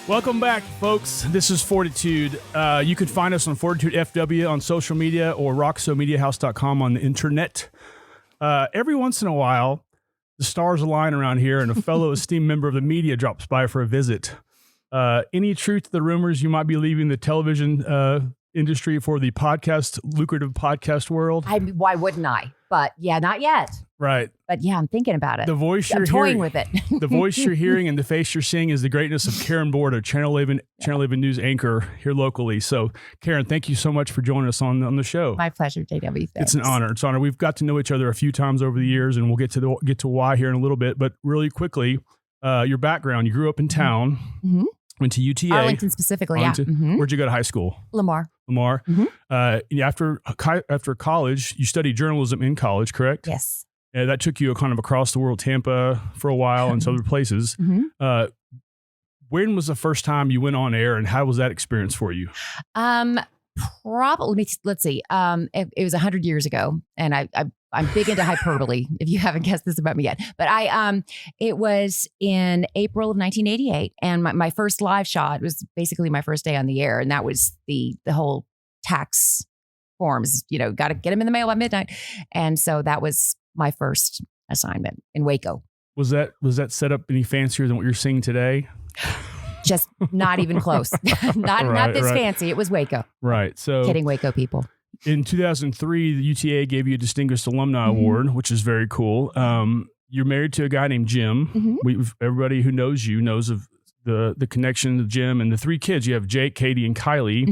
Welcome back, folks. This is FORTitude. You can find us on FORTitude FW on social media or roxomediahouse.com on the internet. Every once in a while, the stars align around here and a fellow esteemed member of the media drops by for a visit. Any truth to the rumors you might be leaving the television industry for the lucrative podcast world? Why wouldn't I? But yeah, not yet. Right. But yeah, I'm thinking about it. The voice I'm you're toying hearing, with it. The voice you're hearing and the face you're seeing is the greatness of Karen Borta, Channel 11 News anchor here locally. So, Karen, thank you so much for joining us on the show. My pleasure, JW. Thanks. It's an honor. It's an honor. We've got to know each other a few times over the years, and we'll get to why here in a little bit. But really quickly, your background. You grew up in town. Mm-hmm. Went to UTA. Arlington specifically, yeah. Mm-hmm. Where'd you go to high school? Lamar. Mm-hmm. After college, you studied journalism in college, correct? Yes. That took you kind of across the world, Tampa for a while and some other places. Mm-hmm. When was the first time you went on air, and how was that experience for you? Probably, let's see. It was 100 years ago, and I'm big into hyperbole, if you haven't guessed this about me yet. But it was in April of 1988, and my first live shot was basically my first day on the air, and that was the whole tax forms, got to get them in the mail by midnight. And so that was my first assignment in Waco. Was that set up any fancier than what you're seeing today? Just not even close. not this fancy. It was Waco. Right. So kidding, Waco people. In 2003, the UTA gave you a Distinguished Alumni Award, which is very cool. You're married to a guy named Jim. Everybody who knows you knows of the connection to Jim and the three kids. You have Jake, Katie, and Kylie.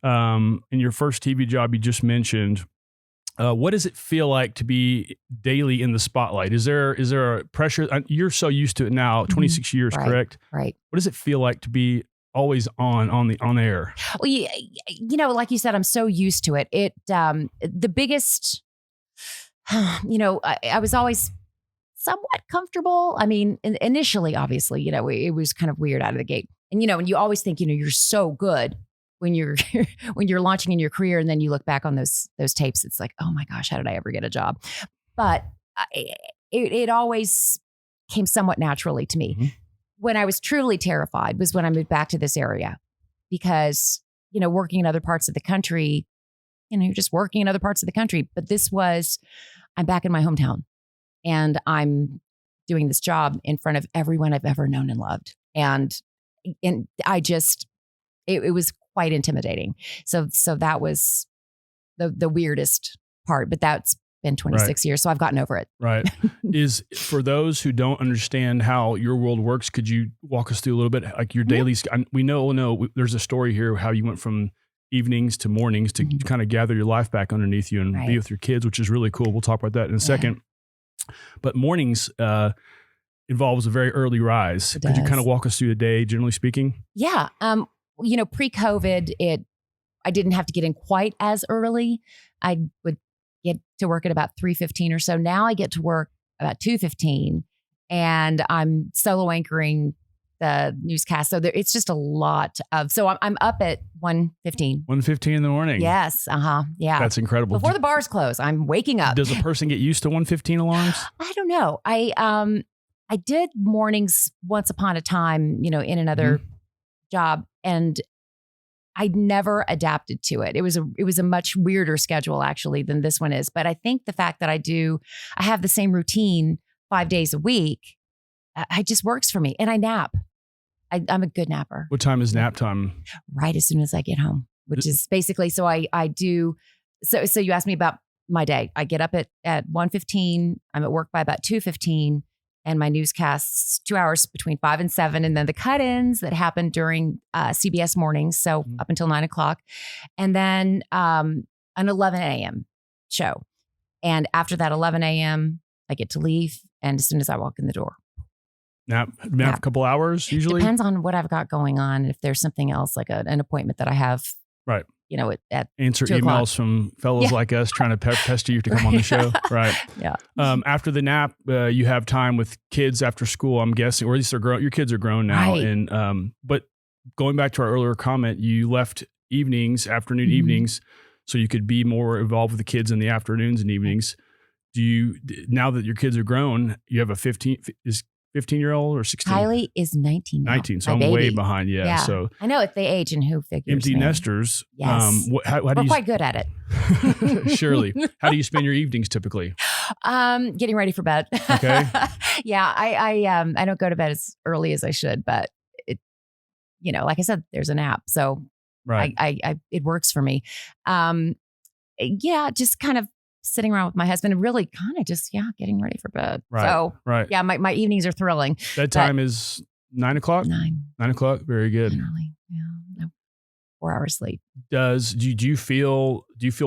In your first TV job you just mentioned, what does it feel like to be daily in the spotlight? Is there a pressure? You're so used to it now, 26 years, correct? Right. What does it feel like to be always on air? Well, like you said, I'm so used to it. The biggest, I was always somewhat comfortable. I mean, initially, obviously, it was kind of weird out of the gate. And, and you always think, you're so good when you're launching in your career, and then you look back on those tapes. It's like, oh my gosh, how did I ever get a job? But it always came somewhat naturally to me. Mm-hmm. When I was truly terrified was when I moved back to this area, because, working in other parts of the country, you're just working in other parts of the country. But I'm back in my hometown, and I'm doing this job in front of everyone I've ever known and loved. And I just, it was quite intimidating. So that was the weirdest part, but that's been 26 years. So I've gotten over it. Right. For those who don't understand how your world works, could you walk us through a little bit, like your daily, we know there's a story here, how you went from evenings to mornings to kind of gather your life back underneath you and be with your kids, which is really cool. We'll talk about that in a second. But mornings involves a very early rise. Could you kind of walk us through the day, generally speaking? Yeah. Pre-COVID, I didn't have to get in quite as early. I would get to work at about 3:15 or so. Now I get to work about 2:15, and I'm solo anchoring the newscast. So it's just a lot of, so I'm up at 1:15. 1:15 in the morning. Yes. Yeah. That's incredible. Before the bars close, I'm waking up. Does a person get used to 1:15 alarms? I don't know. I did mornings once upon a time, in another job, and I never adapted to it. It was a much weirder schedule actually than this one is. But I think the fact that I have the same routine 5 days a week, it just works for me. And I nap. I'm a good napper. What time is nap time? Right as soon as I get home, which is basically, so I do. So you asked me about my day. I get up at 1:15. I'm at work by about 2:15. And my newscasts 2 hours between 5 and 7. And then the cut-ins that happen during CBS mornings. So up until 9 o'clock. And then an 11 a.m. show. And after that 11 a.m., I get to leave. And as soon as I walk in the door. Nap a couple hours usually? Depends on what I've got going on. If there's something else, like an appointment that I have. Right. At answer emails from fellows like us trying to pester you to come on the show. Right. Yeah. After the nap, you have time with kids after school, I'm guessing, or at least they're grown. Your kids are grown now. Right. And, but going back to our earlier comment, you left afternoon evenings, so you could be more involved with the kids in the afternoons and evenings. Now that your kids are grown, you have 15-year-old or 16? Kylie is 19 now. 19, so My I'm baby. way behind. Yeah. So I know if they age and who figures. empty man. nesters. Yes. How do We're you quite good at it. Surely. How do you spend your evenings typically? Getting ready for bed. Okay. Yeah, I don't go to bed as early as I should, but it, like I said, there's an app, so Right. I it works for me. Yeah, just kind of sitting around with my husband and really kind of just getting ready for bed. Right. So Right. yeah, my evenings are thrilling. Bedtime is 9 o'clock. 9 o'clock. Very good. generally. Yeah, no, 4 hours sleep. Do you feel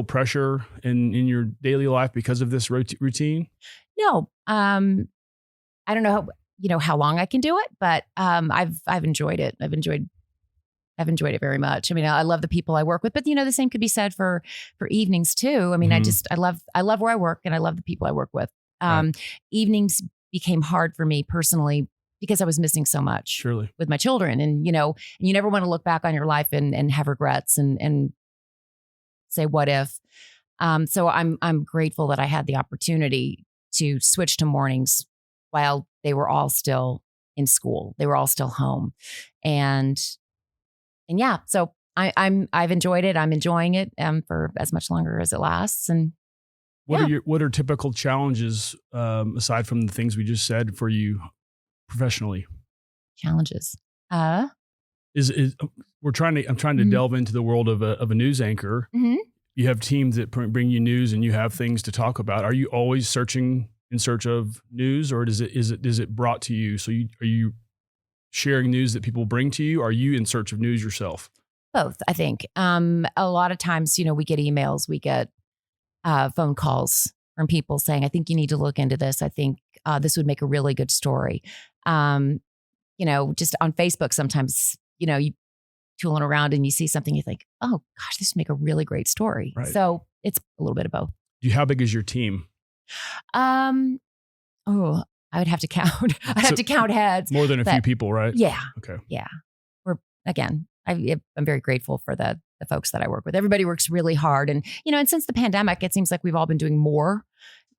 pressure in your daily life because of this routine? No, I don't know how long I can do it, but I've enjoyed it. I've enjoyed it very much. I mean, I love the people I work with, but the same could be said for evenings too. I mean, Mhm. I love where I work and I love the people I work with. Right. Evenings became hard for me personally because I was missing so much Surely. with my children, and you never want to look back on your life and have regrets and say what if. So I'm grateful that I had the opportunity to switch to mornings while they were all still in school. They were all still home, and yeah. So I've enjoyed it. I'm enjoying it for as much longer as it lasts. And what are typical challenges aside from the things we just said for you professionally? Challenges. I'm trying to Mhm. delve into the world of a news anchor. Mhm. You have teams that bring you news and you have things to talk about. Are you always in search of news, or is it brought to you? So are you sharing news that people bring to you? Or are you in search of news yourself? Both, I think. A lot of times, we get emails, we get phone calls from people saying, I think you need to look into this. I think this would make a really good story. Just on Facebook, sometimes, you tooling around and you see something, you think, oh gosh, this would make a really great story. Right. So it's a little bit of both. How big is your team? Oh, I would have to count. I'd have to count heads. More than a few people, right? Yeah. Okay. Yeah. I'm very grateful for the folks that I work with. Everybody works really hard. And, and since the pandemic, it seems like we've all been doing more,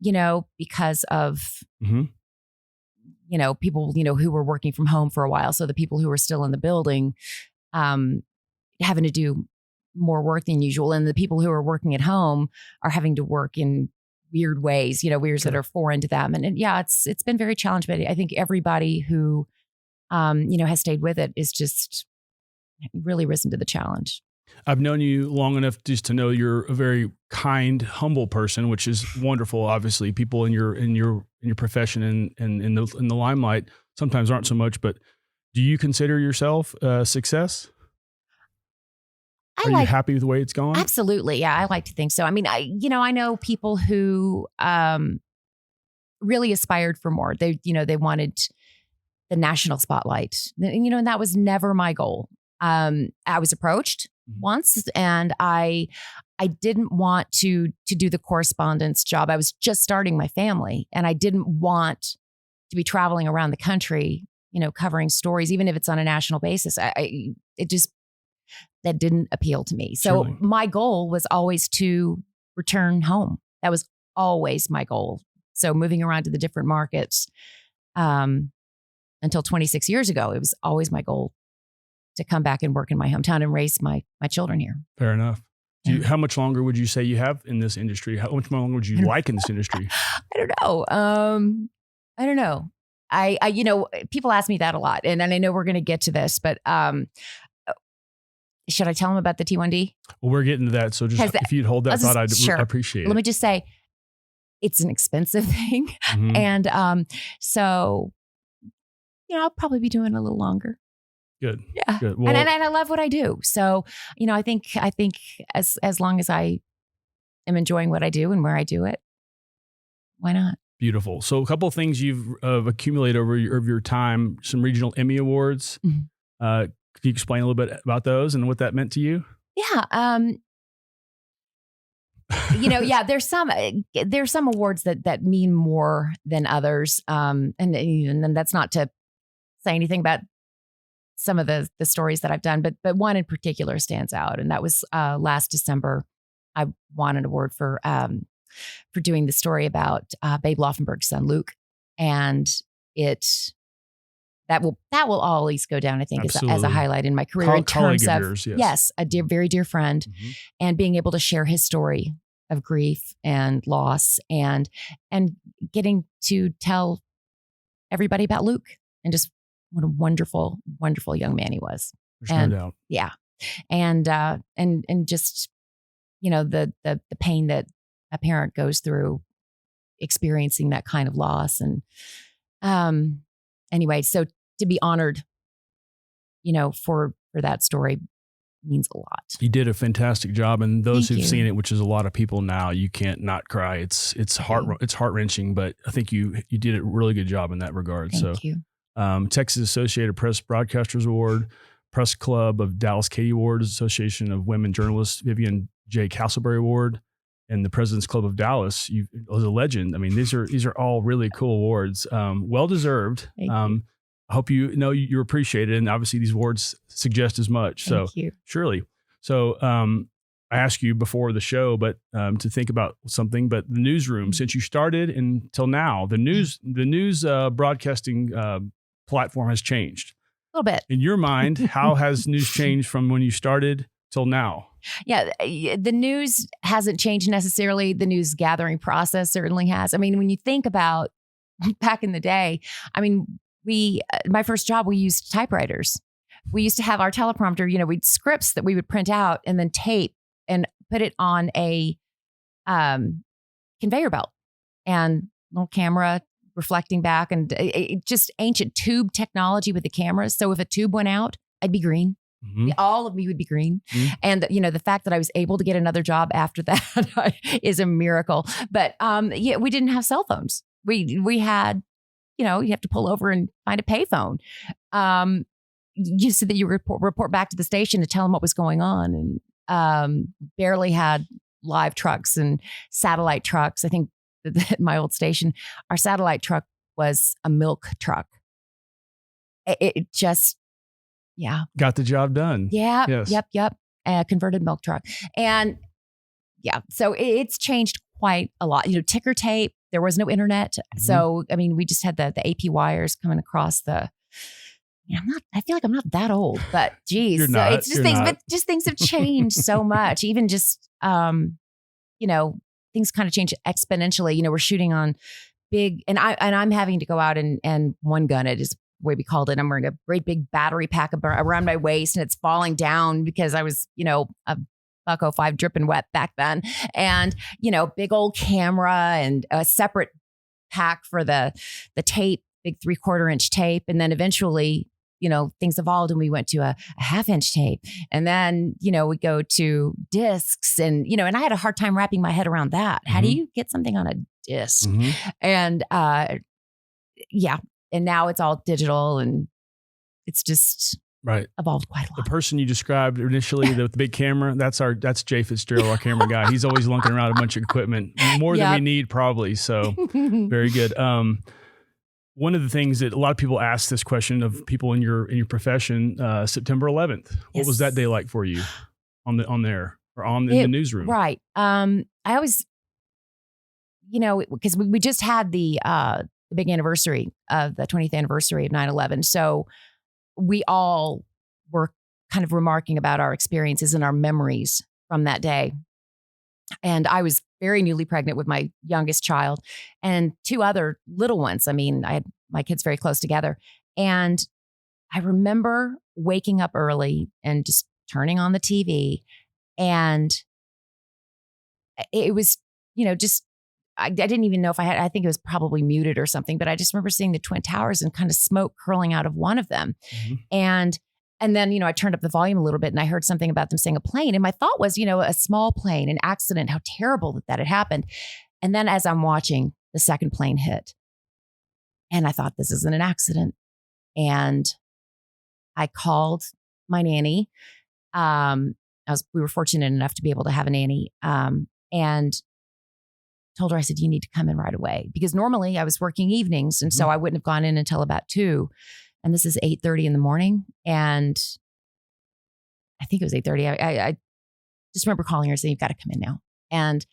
because of, Mhm. People, who were working from home for a while. So the people who were still in the building, having to do more work than usual. And the people who are working at home are having to work in weird ways, weirds that are foreign to them. And it's been very challenging. But I think everybody who, has stayed with it is just really risen to the challenge. I've known you long enough just to know you're a very kind, humble person, which is wonderful. Obviously, people in your profession and in the limelight sometimes aren't so much. But do you consider yourself a success? Are you happy with the way it's gone? Absolutely. Yeah, I like to think so. I mean, I know people who really aspired for more. They wanted the national spotlight, and that was never my goal. I was approached once, and I didn't want to do the correspondence job. I was just starting my family, and I didn't want to be traveling around the country, covering stories, even if it's on a national basis. That didn't appeal to me. So Surely. My goal was always to return home. That was always my goal. So moving around to the different markets, until 26 years ago, it was always my goal to come back and work in my hometown and raise my children here. Fair enough. How much longer would you say you have in this industry? How much longer would you like in this industry? I don't know. I don't know. I people ask me that a lot, and I know we're going to get to this, but should I tell them about the T1D? Well, we're getting to that. So if you'd hold that thought, I'd appreciate it. Let me just say, it's an expensive thing. Mhm. And so, I'll probably be doing it a little longer. Good. Yeah. Good. Well, and I love what I do. So, I think as long as I am enjoying what I do and where I do it, why not? Beautiful. So a couple of things you've accumulated over your time, some regional Emmy Awards. Mhm. Could you explain a little bit about those and what that meant to you? Yeah. There's some awards that mean more than others. And that's not to say anything about some of the stories that I've done, but one in particular stands out. And that was last December. I won an award for doing the story about Babe Laufenberg's son, Luke. And it that will always go down, I think, as a highlight in my career in terms of yours, yes, a very dear friend, and being able to share his story of grief and loss, and getting to tell everybody about Luke and just what a wonderful, wonderful young man he was. There's no doubt. Yeah, and just the pain that a parent goes through experiencing that kind of loss, and anyway, so to be honored, for that story means a lot. You did a fantastic job, and those who've seen it, which is a lot of people now, you can't not cry. It's heart-wrenching, but I think you did a really good job in that regard. Thank you. Texas Associated Press Broadcasters Award, Press Club of Dallas Katie Award, Association of Women Journalists Vivian J. Castleberry Award, and the President's Club of Dallas. You was a legend. I mean, these are all really cool awards. Well deserved. I hope you appreciate it, and obviously these awards suggest as much. Thank you. Surely. So I asked you before the show, but to think about something. But the newsroom, since you started until now, the news broadcasting platform has changed a little bit. In your mind, how has news changed from when you started till now? Yeah, the news hasn't changed necessarily. The news gathering process certainly has. I mean, when you think about back in the day, I mean, my first job, we used typewriters. We used to have our teleprompter, we'd scripts that we would print out and then tape and put it on a conveyor belt and little camera reflecting back, and just ancient tube technology with the cameras. So if a tube went out, I'd be green. All of me would be green. And, the fact that I was able to get another job after that is a miracle. But we didn't have cell phones. We had, you have to pull over and find a payphone. You said that you report back to the station to tell them what was going on, and barely had live trucks and satellite trucks. I think at my old station, our satellite truck was a milk truck. It just, got the job done. Yeah. Yes. Yep. A converted milk truck. And so it's changed quite a lot. Ticker tape, there was no internet. So, I mean, we just had the AP wires coming across the, I feel like I'm not that old, but geez, You're not, it's just things, but just things have changed so much. Even just, things kind of change exponentially. We're shooting on big, and I'm having to go out and one gun it is the way we called it. I'm wearing a great big battery pack around my waist, and it's falling down because I was, a buck 05 dripping wet back then. And, big old camera and a separate pack for the tape, big 3/4 inch tape. And then eventually, things evolved and we went to a 1/2 inch tape. And then, we go to discs, and, and I had a hard time wrapping my head around that. How do you get something on a disc? And, and now it's all digital, and it's just evolved quite a lot. The person you described initially, the big camera, that's Jay Fitzgerald, our camera guy. He's always lunking around a bunch of equipment, more than we need probably. So very good. One of the things that a lot of people ask this question of people in your profession, September 11th, what was that day like for you in the newsroom? Right. I always, because we just had the big anniversary of the 20th anniversary of 9/11. So we all were kind of remarking about our experiences and our memories from that day. And I was very newly pregnant with my youngest child and 2 other little ones. I mean, I had my kids very close together. And I remember waking up early and just turning on the TV. And it was, just, I didn't even know if I think it was probably muted or something, but I just remember seeing the Twin Towers and kind of smoke curling out of one of them. And then, I turned up the volume a little bit and I heard something about them saying a plane. And my thought was, a small plane, an accident, how terrible that had happened. And then as I'm watching, the second plane hit. And I thought, this isn't an accident. And I called my nanny. We were fortunate enough to be able to have a nanny. And told her, I said, you need to come in right away. Because normally I was working evenings. And so I wouldn't have gone in until about 2. And this is 8:30 in the morning. And I think it was 8:30. I just remember calling her and saying, you've got to come in now. And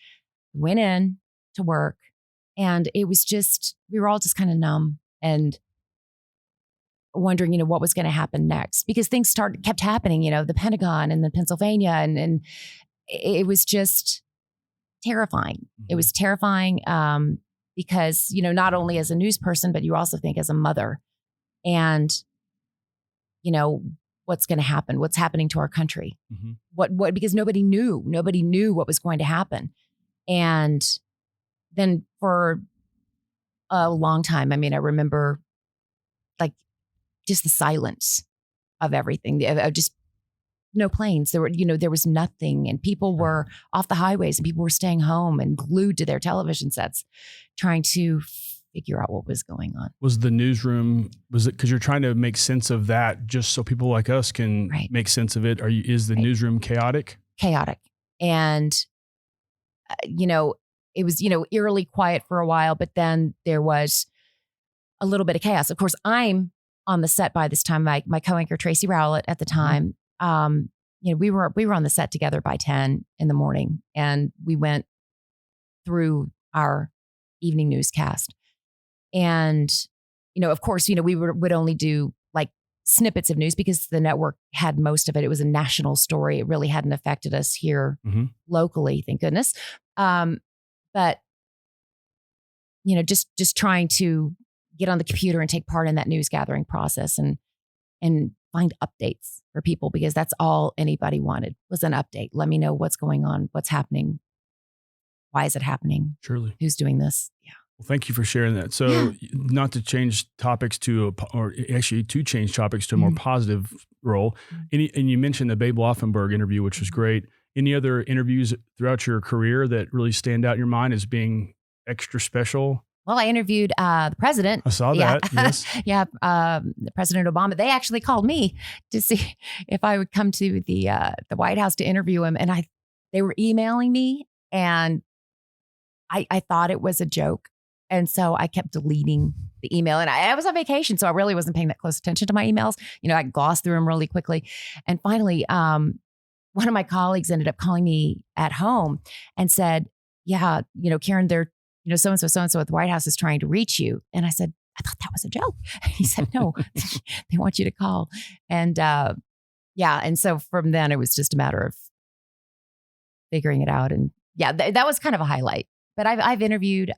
went in to work. And it was just, we were all just kind of numb. And wondering, what was going to happen next, because things kept happening, the Pentagon and the Pennsylvania, and it was just terrifying. It was terrifying because, not only as a news person, but you also think as a mother, and, what's going to happen, what's happening to our country, what, because nobody knew what was going to happen. And then for a long time, I remember like just the silence of everything, of just no planes. There was nothing, and people were off the highways, and people were staying home and glued to their television sets, trying to figure out what was going on. Was the newsroom, was it because you're trying to make sense of that just so people like us can make sense of it? Is the newsroom chaotic? Chaotic. And, it was, eerily quiet for a while, but then there was a little bit of chaos. Of course, I'm on the set by this time. My co-anchor, Tracy Rowlett, at the time, we were on the set together by 10 in the morning, and we went through our evening newscast. And, of course, we would only do like snippets of news because the network had most of it. It was a national story. It really hadn't affected us here locally, thank goodness. But, just trying to get on the computer and take part in that news gathering process and find updates for people, because that's all anybody wanted was an update. Let me know what's going on, what's happening. Why is it happening? Surely. Who's doing this? Yeah. Well, thank you for sharing that. So not to change topics to change topics to a more positive role. And you mentioned the Babe Laufenberg interview, which was great. Any other interviews throughout your career that really stand out in your mind as being extra special? Well, I interviewed the president. I saw that. Yes. President Obama. They actually called me to see if I would come to the White House to interview him, and they were emailing me, and I thought it was a joke. And so I kept deleting the email, and I was on vacation, so I really wasn't paying that close attention to my emails. I glossed through them really quickly. And finally, one of my colleagues ended up calling me at home and said, yeah, Karen, they're, so-and-so at the White House is trying to reach you. And I said, I thought that was a joke. And he said, no, they want you to call. And and so from then it was just a matter of figuring it out. And that was kind of a highlight. But I've interviewed,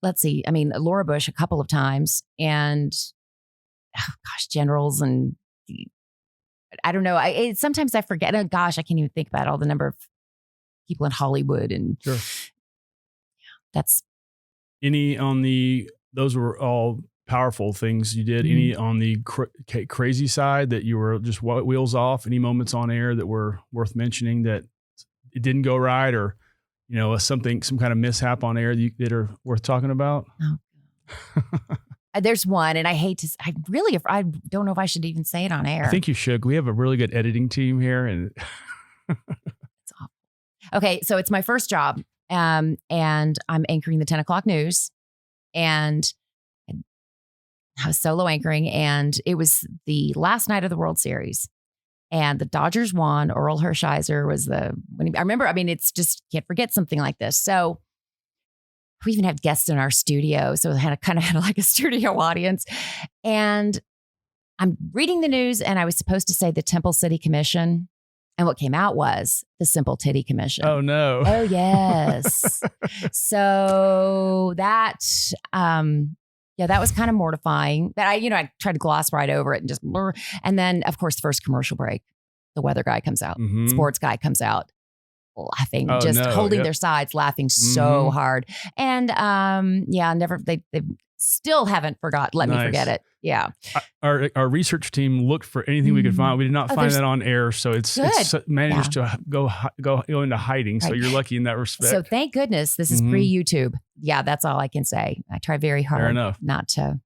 let's see, Laura Bush a couple of times, and generals, and I don't know. Sometimes I forget. Oh, gosh, I can't even think about all the number of people in Hollywood, and that's any on those were all powerful things you did. Any on the crazy side that you were just wheels off? Any moments on air that were worth mentioning that it didn't go right, or some kind of mishap on air that are worth talking about? Oh. There's one, and I don't know if I should even say it on air. I think you should. We have a really good editing team here, and it's awful. Okay, so it's my first job, and I'm anchoring the 10 o'clock news, and I was solo anchoring, and it was the last night of the World Series. And the Dodgers won. Earl Hershiser was I remember, it's just, can't forget something like this. So we even had guests in our studio. So we kind of had like a studio audience. And I'm reading the news, and I was supposed to say the Temple City Commission. And what came out was the Simple Titty Commission. Oh, no. Oh, yes. So that, that was kind of mortifying. But I tried to gloss right over it and just blur. And then, of course, the first commercial break, the weather guy comes out, sports guy comes out, laughing, holding their sides, laughing so hard. And they still haven't let me forget it. Yeah. Our research team looked for anything we could find. We did not find that on air. So it's managed to go into hiding. So you're lucky in that respect. So thank goodness this is pre-YouTube. Yeah, that's all I can say. I try very hard not to.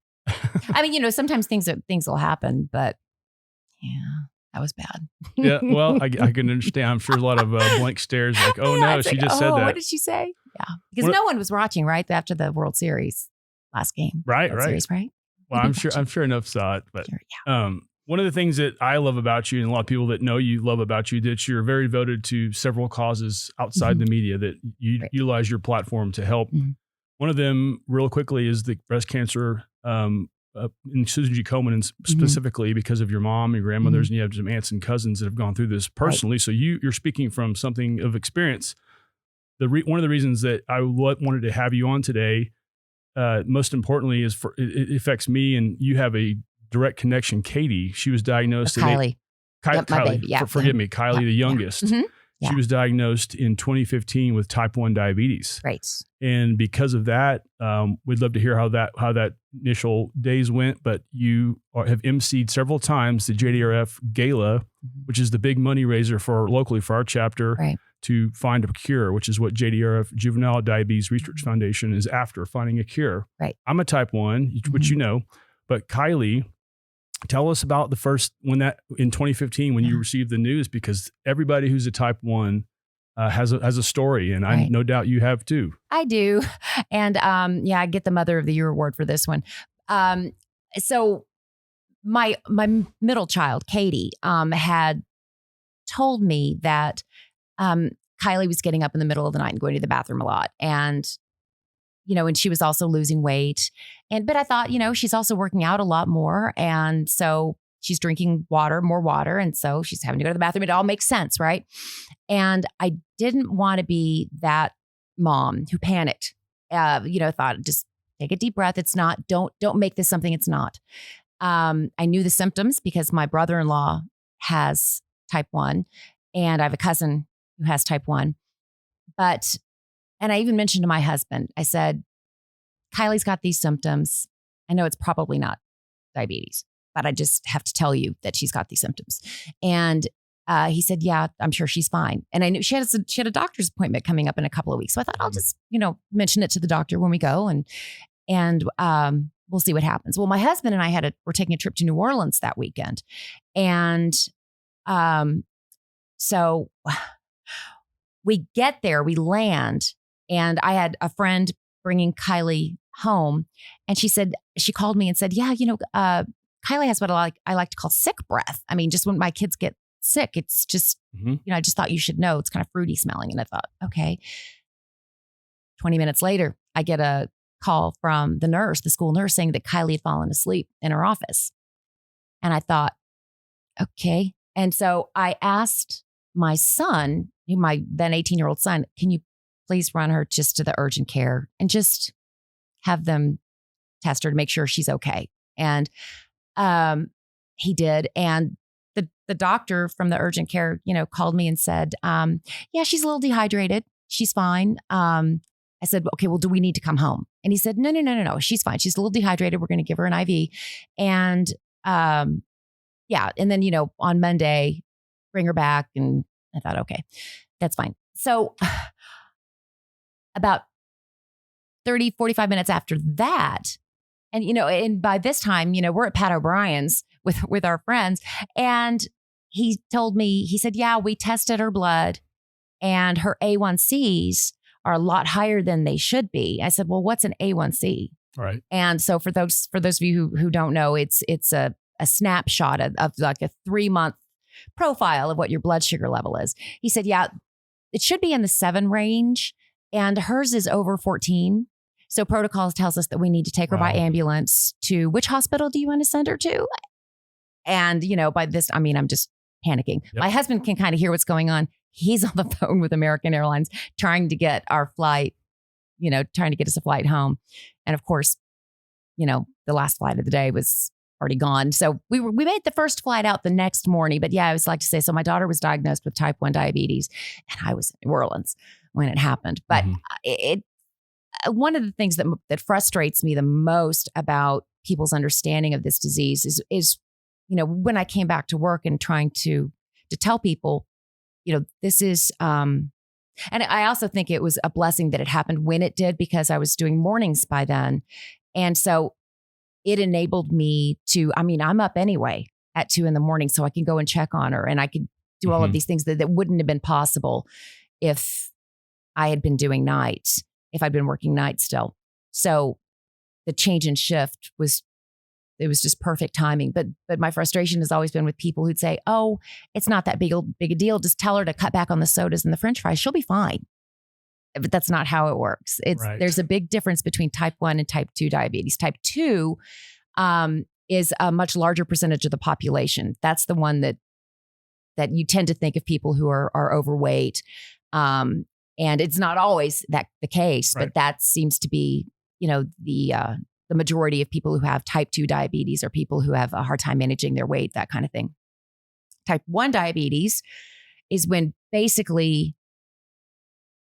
Sometimes things will happen, but that was bad. Yeah, well, I can understand. I'm sure a lot of blank stares like, oh no, she just said that. What did she say? Yeah, because no one was watching right after the World Series last game. Right. Series, right? Well, I'm sure enough saw it, but one of the things that I love about you, and a lot of people that know you love about you, that you're very devoted to several causes outside the media, that you utilize your platform to help One of them, real quickly, is the breast cancer in Susan G. Komen, specifically because of your mom, your grandmothers, and you have some aunts and cousins that have gone through this personally. Right. So you're speaking from something of experience. One of the reasons that I wanted to have you on today, most importantly, is it affects me, and you have a direct connection. Katie, she was diagnosed. Kylie. Yep, my Kylie, baby. Yeah. Forgive me, Kylie, the youngest. Yeah. She was diagnosed in 2015 with type 1 diabetes. Right. And because of that, we'd love to hear how that initial days went. But you have emceed several times the JDRF Gala, which is the big money raiser locally for our chapter, right, to find a cure, which is what JDRF, Juvenile Diabetes Research Foundation, is after, finding a cure. Right. I'm a type 1, which you know, but Kylie, tell us about the first in 2015 when you received the news, because everybody who's a type 1 has a story, and I no doubt you have too. I do, and I get the Mother of the Year award for this one. So my middle child, Katie, had told me that Kylie was getting up in the middle of the night and going to the bathroom a lot, and and she was also losing weight. But I thought, she's also working out a lot more. And so she's drinking more water. And so she's having to go to the bathroom. It all makes sense, right? And I didn't want to be that mom who panicked, thought, just take a deep breath. It's not, don't make this something it's not. I knew the symptoms because my brother-in-law has type 1 and I have a cousin who has type 1. And I even mentioned to my husband, I said, Kylie's got these symptoms. I know it's probably not diabetes, but I just have to tell you that she's got these symptoms. And he said, yeah, I'm sure she's fine. And I knew she had a doctor's appointment coming up in a couple of weeks. So I thought I'll just, mention it to the doctor when we go and we'll see what happens. Well, my husband and I we're taking a trip to New Orleans that weekend. And so we get there, we land. And I had a friend bringing Kylie home, and she called me and said, yeah, Kylie has what I like to call sick breath. I mean, just when my kids get sick, it's just, I just thought you should know, it's kind of fruity smelling. And I thought, okay. 20 minutes later, I get a call from the school nurse saying that Kylie had fallen asleep in her office. And I thought, okay. And so I asked my son, my then 18-year-old son, can you please run her just to the urgent care and just have them test her to make sure she's okay. And he did. And the doctor from the urgent care, called me and said, yeah, she's a little dehydrated. She's fine. I said, okay, well, do we need to come home? And he said, no. She's fine. She's a little dehydrated. We're going to give her an IV. And and then, on Monday, bring her back. And I thought, okay, that's fine. So about 30, 45 minutes after that, and, and by this time, we're at Pat O'Brien's with our friends. And he told me, he said, yeah, we tested her blood and her A1Cs are a lot higher than they should be. I said, well, what's an A1C? Right. And so for those of you who don't know, it's a snapshot of like a 3-month profile of what your blood sugar level is. He said, yeah, it should be in the 7 range. And hers is over 14. So protocol tells us that we need to take her by ambulance to which hospital do you want to send her to? And, by this, I mean, I'm just panicking. Yep. My husband can kind of hear what's going on. He's on the phone with American Airlines trying to get our flight, trying to get us a flight home. And of course, the last flight of the day was already gone. So we made the first flight out the next morning. But yeah, I always like to say, so my daughter was diagnosed with type 1 diabetes and I was in New Orleans when it happened. But one of the things that frustrates me the most about people's understanding of this disease is when I came back to work and trying to tell people, this is, and I also think it was a blessing that it happened when it did, because I was doing mornings by then. And so it enabled me to, I'm up anyway at 2 a.m. so I can go and check on her, and I could do all of these things that wouldn't have been possible if I had been doing nights, if I'd been working nights still. So the change and shift was just perfect timing. But my frustration has always been with people who'd say, oh, it's not that big a deal. Just tell her to cut back on the sodas and the French fries. She'll be fine. But that's not how it works. There's a big difference between type 1 and type 2 diabetes. Type 2 is a much larger percentage of the population. That's the one that you tend to think of people who are overweight. And it's not always the case, but that seems to be, the majority of people who have type 2 diabetes are people who have a hard time managing their weight, that kind of thing. Type 1 diabetes is when basically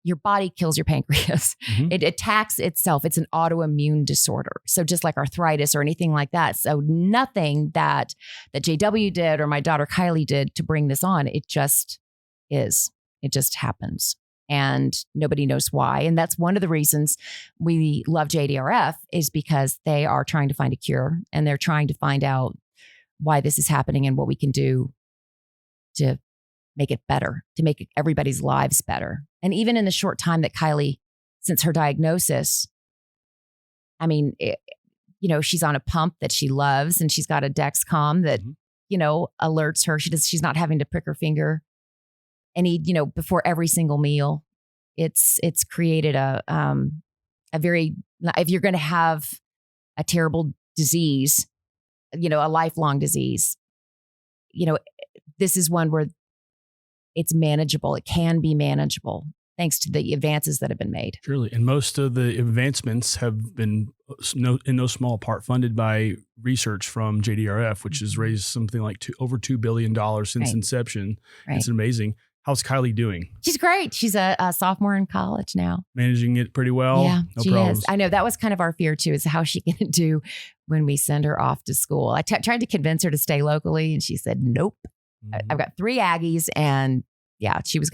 your body kills your pancreas. Mm-hmm. It attacks itself. It's an autoimmune disorder. So just like arthritis or anything like that. So nothing that JW did or my daughter Kylie did to bring this on. It just is. It just happens. And nobody knows why. And that's one of the reasons we love JDRF, is because they are trying to find a cure, and they're trying to find out why this is happening and what we can do to make it better, to make everybody's lives better. And even in the short time that Kylie, since her diagnosis, I mean, she's on a pump that she loves, and she's got a Dexcom that, alerts her. She's not having to prick her finger before every single meal. It's created a very, if you're going to have a terrible disease, a lifelong disease, this is one where it's manageable. It can be manageable thanks to the advances that have been made. Surely. And most of the advancements have been in no small part funded by research from JDRF, which has raised something like over $2 billion since inception. Right. It's amazing. How's Kylie doing? She's great. She's a sophomore in college now. Managing it pretty well. Yeah, no she problems. is. I know that was kind of our fear too, is how's she going to do when we send her off to school? I tried to convince her to stay locally, and she said, nope. Mm-hmm. I've got 3 Aggies, and she was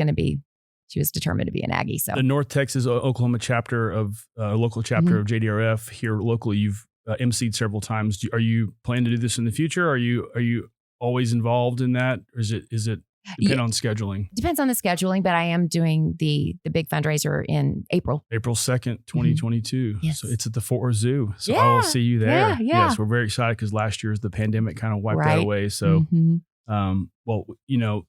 determined to be an Aggie. So the North Texas, Oklahoma chapter of local chapter of JDRF here locally, you've emceed several times. Are you planning to do this in the future? Are you always involved in that? Or is it depend on scheduling? Depends on the scheduling, but I am doing the big fundraiser in April. April 2nd, 2022. Mm-hmm. Yes. So it's at the Fort Worth Zoo. So yeah. I will see you there. Yeah. Yes, we're very excited because last year's the pandemic kind of wiped that away. So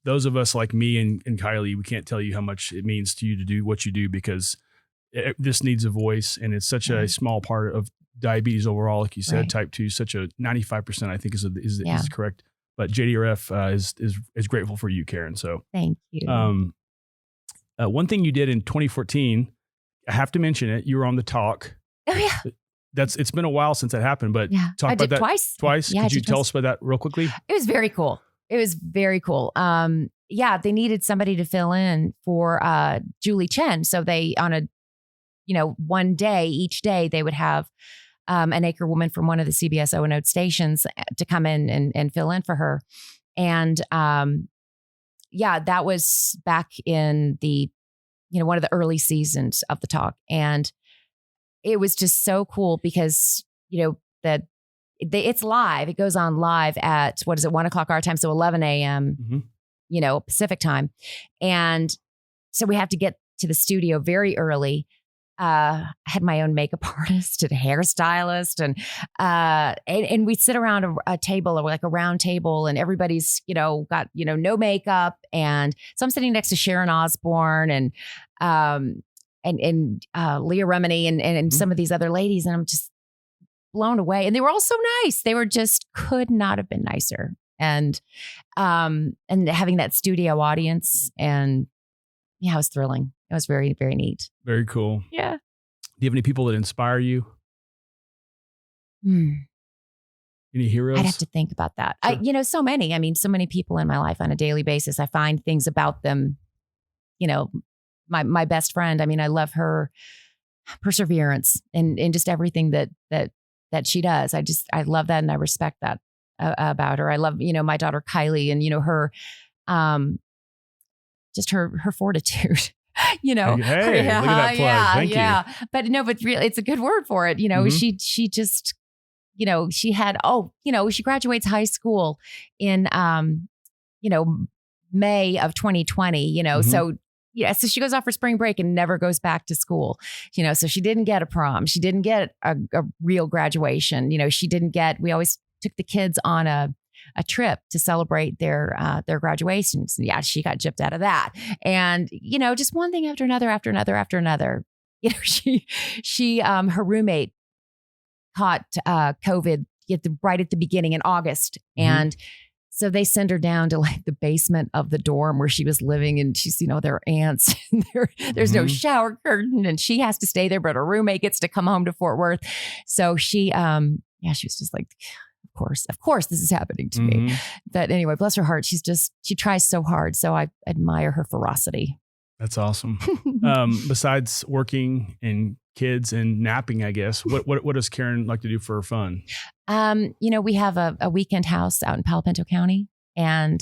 those of us like me and Kylie, we can't tell you how much it means to you to do what you do, because this needs a voice, and it's such a small part of diabetes overall. Like you said, type 2, such a 95%, I think is correct. But JDRF is grateful for you, Karen. So thank you. One thing you did in 2014, I have to mention it. You were on The Talk. Oh yeah. It's been a while since that happened, but talk about that twice. Yeah, could you tell us about that real quickly? It was very cool. They needed somebody to fill in for Julie Chen. So they, on a, one day, each day, they would have an anchor woman from one of the CBS O&O stations to come in and fill in for her. And that was back in the, one of the early seasons of The Talk. And it was just so cool because, it's live. It goes on live at, 1 o'clock our time. So 11 a.m., Pacific time. And so we have to get to the studio very early. I had my own makeup artist and hairstylist, and we sit around a table, or like a round table, and everybody's, got, no makeup. And so I'm sitting next to Sharon Osbourne and Leah Remini and some of these other ladies. And I'm just blown away. And they were all so nice. They were just, could not have been nicer. And having that studio audience, and it was thrilling. It was very, very neat. Very cool. Yeah. Do you have any people that inspire you? Any heroes? I'd have to think about that. Sure. So many. I mean, so many people in my life on a daily basis. I find things about them. My best friend. I mean, I love her perseverance and just everything that she does. I love that, and I respect that about her. I love, my daughter Kylie, and her just her FORTitude. Hey, look at that plug. Thank you. But really, it's a good word for it. She just, she had, she graduates high school in, May of 2020, so so she goes off for spring break and never goes back to school, so she didn't get a prom. She didn't get a real graduation. We always took the kids on a a trip to celebrate their graduations. And yeah, she got gypped out of that. And, just one thing after another, after another, after another. Her roommate caught COVID right at the beginning in August. And so they send her down to like the basement of the dorm where she was living, and she's, their aunts. There's no shower curtain, and she has to stay there, but her roommate gets to come home to Fort Worth. So she was just like, of course, this is happening to me. But anyway, bless her heart. She tries so hard. So I admire her ferocity. That's awesome. Besides working and kids and napping, I guess, what does Karen like to do for fun? We have a weekend house out in Palo Pinto County, and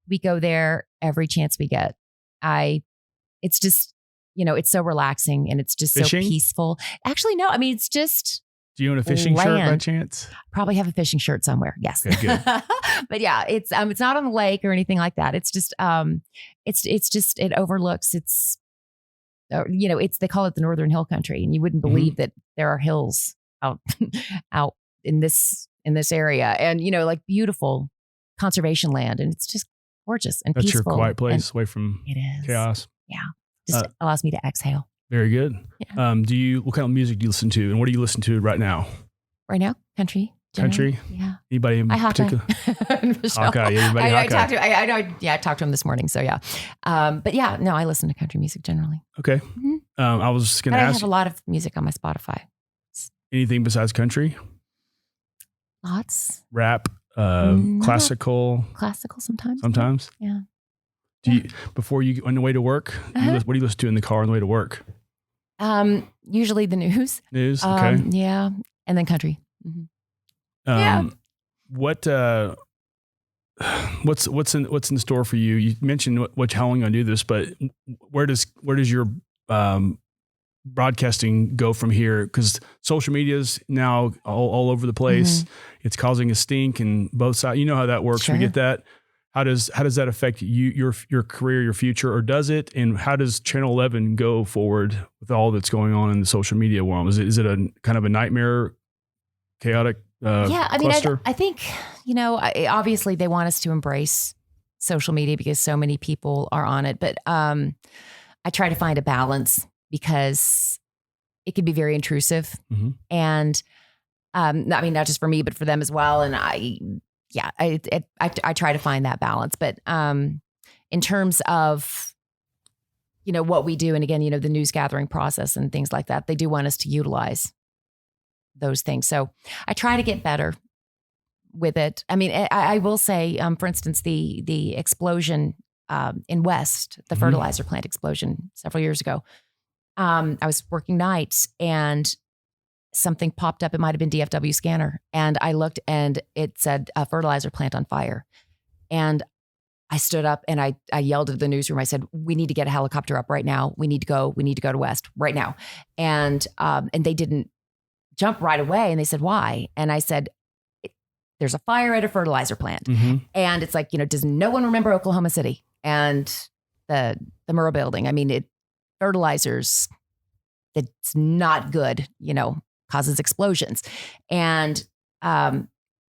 we go there every chance we get. It's just, it's so relaxing, and it's just Fishing? So peaceful. Actually, no, I mean, it's just. Do you own a fishing shirt by chance? Probably have a fishing shirt somewhere. Yes. Okay, good. But yeah, it's not on the lake or anything like that. It's just, it overlooks, they call it the Northern Hill Country, and you wouldn't believe that there are hills out in this area, and, like beautiful conservation land. And it's just gorgeous and That's peaceful. Your quiet place away from it is. Chaos. Yeah. Just allows me to exhale. Very good. Yeah. What kind of music do you listen to, and what do you listen to right now? Right now, country. Country? Yeah. Anybody in particular? Hawkeye. Everybody Hawkeye. I talked to him this morning. So yeah. But yeah, no, I listen to country music generally. Okay. I was just going to ask. I have a lot of music on my Spotify. Anything besides country? Lots. Rap, classical. Classical sometimes. Sometimes? Yeah. Before you on the way to work, what do you listen to in the car on the way to work? Usually the news. News, okay. Yeah. And then country. Yeah. What's in store for you? You mentioned how long you're gonna do this, but where does your broadcasting go from here? Because social media is now all over the place. It's causing a stink in both sides. You know how that works. Sure. We get that. How does that affect you, your career, your future, or does it? And how does Channel 11 go forward with all that's going on in the social media world? Is it a kind of a nightmare, chaotic? Yeah, I cluster? mean, I think, obviously they want us to embrace social media because so many people are on it. But I try to find a balance because it can be very intrusive. And I mean, not just for me, but for them as well. And I try to find that balance. But in terms of, what we do, and again, the news gathering process and things like that, they do want us to utilize those things. So I try to get better with it. I mean, I will say, for instance, the explosion in West, the fertilizer plant explosion several years ago. I was working nights and something popped up. It might've been DFW scanner. And I looked and it said a fertilizer plant on fire. And I stood up and I yelled at the newsroom. I said, we need to get a helicopter up right now. We need to go to West right now. And they didn't jump right away. And they said, why? And I said, there's a fire at a fertilizer plant. And it's like, does no one remember Oklahoma City and the Murrah building? I mean, fertilizers, that's not good, causes explosions. And,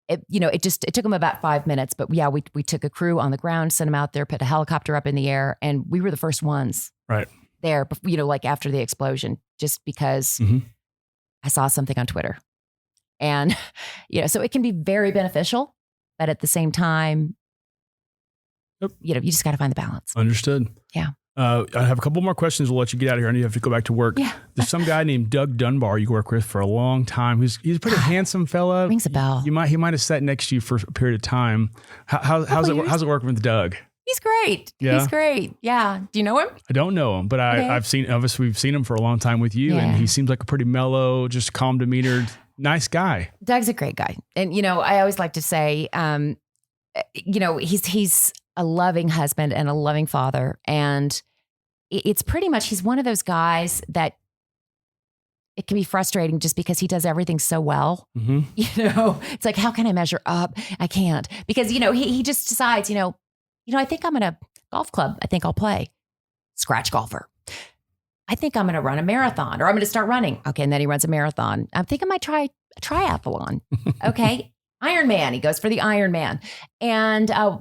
it took them about 5 minutes, but yeah, we took a crew on the ground, sent them out there, put a helicopter up in the air, and we were the first ones there, like after the explosion, just because I saw something on Twitter. And, so it can be very beneficial, but at the same time, you just got to find the balance. Understood. Yeah. I have a couple more questions. We'll let you get out of here. I know you have to go back to work. Yeah. There's some guy named Doug Dunbar you work with for a long time. He's a pretty handsome fella. Rings a bell. He might have sat next to you for a period of time. How's it working with Doug? He's great. Yeah. He's great. Yeah. Do you know him? I don't know him, but we've seen him for a long time with you, and he seems like a pretty mellow, just calm demeanored, nice guy. Doug's a great guy. And, I always like to say, he's a loving husband and a loving father. And it's pretty much, he's one of those guys that it can be frustrating just because he does everything so well. It's like, how can I measure up? I can't, because, he just decides, I think I'm in a golf club. I think I'll play scratch golfer. I think I'm going to run a marathon, or I'm going to start running. Okay. And then he runs a marathon. I'm thinking I might try a triathlon. Okay. Iron Man. He goes for the Iron Man. And I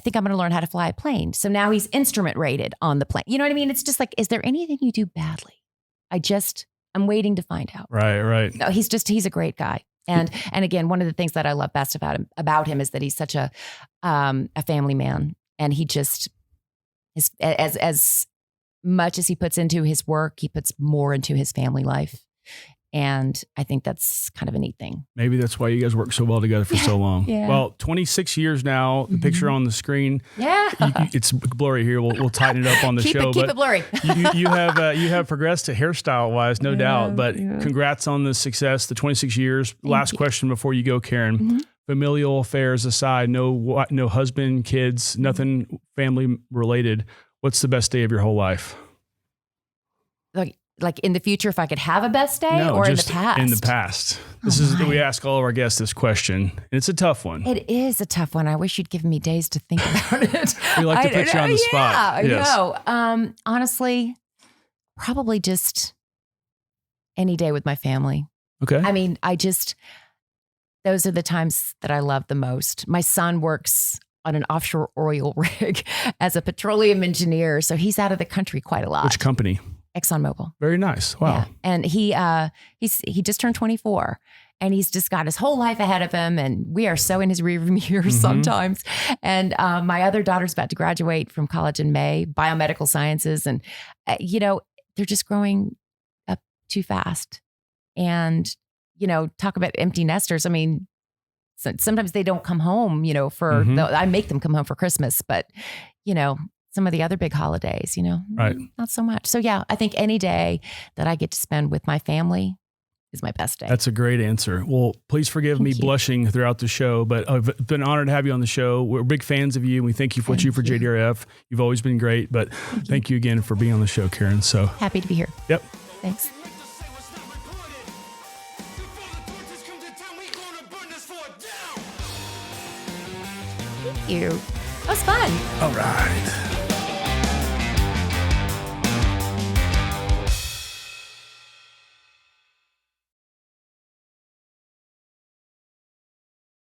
think I'm going to learn how to fly a plane. So now he's instrument rated on the plane. You know what I mean? It's just like, is there anything you do badly? I'm waiting to find out. Right. No, he's a great guy. And again, one of the things that I love best about him is that he's such a family man, and he just is as much as he puts into his work, he puts more into his family life. And I think that's kind of a neat thing. Maybe that's why you guys work so well together for so long. Yeah. Well, 26 years now, the picture on the screen. Yeah. It's blurry here. We'll tighten it up on the show. Keep it blurry. you have progressed to hairstyle wise, no doubt. But congrats on the success, the 26 years. Last question before you go, Karen. Familial affairs aside, no husband, kids, nothing family related. What's the best day of your whole life? Like in the future, if I could have a best day, or in the past? In the past. We ask all of our guests this question. And it's a tough one. It is a tough one. I wish you'd given me days to think about it. We like to put you on the spot. Yeah, I know. Honestly, probably just any day with my family. Okay. I mean, those are the times that I love the most. My son works on an offshore oil rig as a petroleum engineer. So he's out of the country quite a lot. Which company? ExxonMobil. Very nice. Wow. Yeah. And he just turned 24, and he's just got his whole life ahead of him. And we are so in his rearview mirror sometimes. And my other daughter's about to graduate from college in May, biomedical sciences. And, they're just growing up too fast. And, talk about empty nesters. I mean, sometimes they don't come home, I make them come home for Christmas, but, some of the other big holidays, right. Not so much. So yeah, I think any day that I get to spend with my family is my best day. That's a great answer. Well, please forgive me blushing throughout the show, but I've been honored to have you on the show. We're big fans of you, and we thank you for what you do for JDRF. You've always been great, but thank you again for being on the show, Karen. So happy to be here. Yep. Thanks. Thank you. That was fun. All right.